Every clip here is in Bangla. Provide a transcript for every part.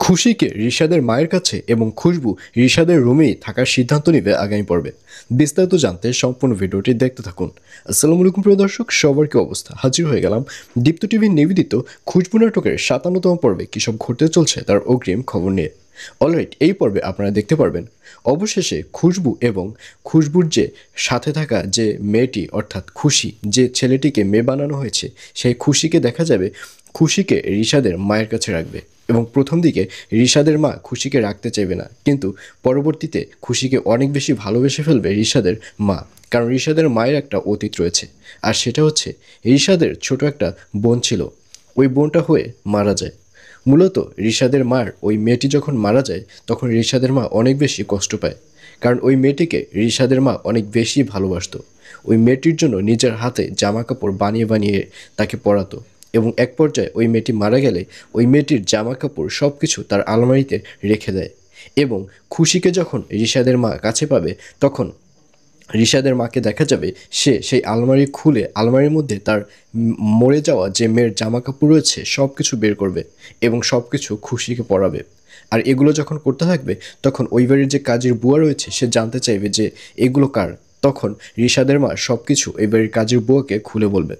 খুশিকে রিশাদের মায়ের কাছে এবং খুশবু রিশাদের রুমেই থাকার সিদ্ধান্ত নেবে আগামী পর্বে। বিস্তারিত জানতে সম্পূর্ণ ভিডিওটি দেখতে থাকুন। আসসালামু আলাইকুম প্রিয় দর্শক, সবার কি অবস্থা? হাজির হয়ে গেলাম দীপ্ত টিভির নিবেদিত খুশবু নাটকের 57তম পর্বে কী সব ঘটতে চলছে তার অগ্রিম খবর নিয়ে। অলরাইট, এই পর্বে আপনারা দেখতে পারবেন অবশেষে খুশবু এবং খুশবুর যে সাথে থাকা যে মেয়েটি অর্থাৎ খুশি, যে ছেলেটিকে মেয়ে বানানো হয়েছে, সেই খুশিকে দেখা যাবে খুশিকে রিশাদের মায়ের কাছে রাখবে। এবং প্রথম দিকে রিশাদের মা খুশিকে রাখতে চাইবে না, কিন্তু পরবর্তীতে খুশিকে অনেক বেশি ভালোবেসে ফেলবে রিশাদের মা। কারণ রিশাদের মায়ের একটা অতীত রয়েছে, আর সেটা হচ্ছে রিশাদের ছোট একটা বোন ছিল, ওই বোনটা হয়ে মারা যায়। মূলত রিশাদের মার ওই মেয়েটি যখন মারা যায় তখন রিশাদের মা অনেক বেশি কষ্ট পায়, কারণ ওই মেয়েটিকে রিশাদের মা অনেক বেশি ভালোবাসতো। ওই মেয়েটির জন্য নিজের হাতে জামা কাপড় বানিয়ে বানিয়ে তাকে পরাতো, এবং এক পর্যায়ে ওই মেয়েটি মারা গেলে ওই মেয়েটির জামা কাপড় সব কিছু তার আলমারিতে রেখে দেয়। এবং খুশিকে যখন রিশাদের মা কাছে পাবে তখন রিশাদের মাকে দেখা যাবে সে সেই আলমারি খুলে আলমারির মধ্যে তার মরে যাওয়া যে মেয়ের জামা কাপড় রয়েছে সব কিছু বের করবে এবং সব কিছু খুশিকে পরাবে। আর এগুলো যখন করতে থাকবে তখন ওই বাড়ির যে কাজের বুয়া রয়েছে সে জানতে চাইবে যে এগুলো কার। তখন রিশাদের মা সব কিছু এই বাড়ির কাজের বুয়াকে খুলে বলবে।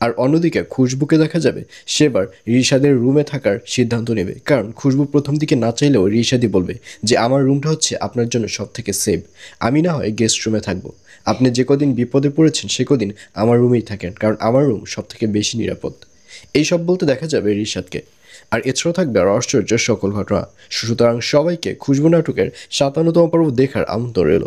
আর অন্যদিকে খুশবুকে দেখা যাবে সেবার রিশাদের রুমে থাকার সিদ্ধান্ত নেবে, কারণ খুশবু প্রথম দিকে না চাইলেও রিশাদি বলবে যে আমার রুমটা হচ্ছে আপনার জন্য সব থেকে সেফ, আমি না হয় গেস্ট রুমে থাকবো, আপনি যে কদিন বিপদে পড়েছেন সে কদিন আমার রুমেই থাকেন, কারণ আমার রুম সব থেকে বেশি নিরাপদ। এইসব বলতে দেখা যাবে রিশাদকে। আর এছাড়াও থাকবে আর আশ্চর্য সকল ঘটনা। সুতরাং সবাইকে খুশবু নাটকের 57তম পর্ব দেখার আমন্ত্রণ রইল।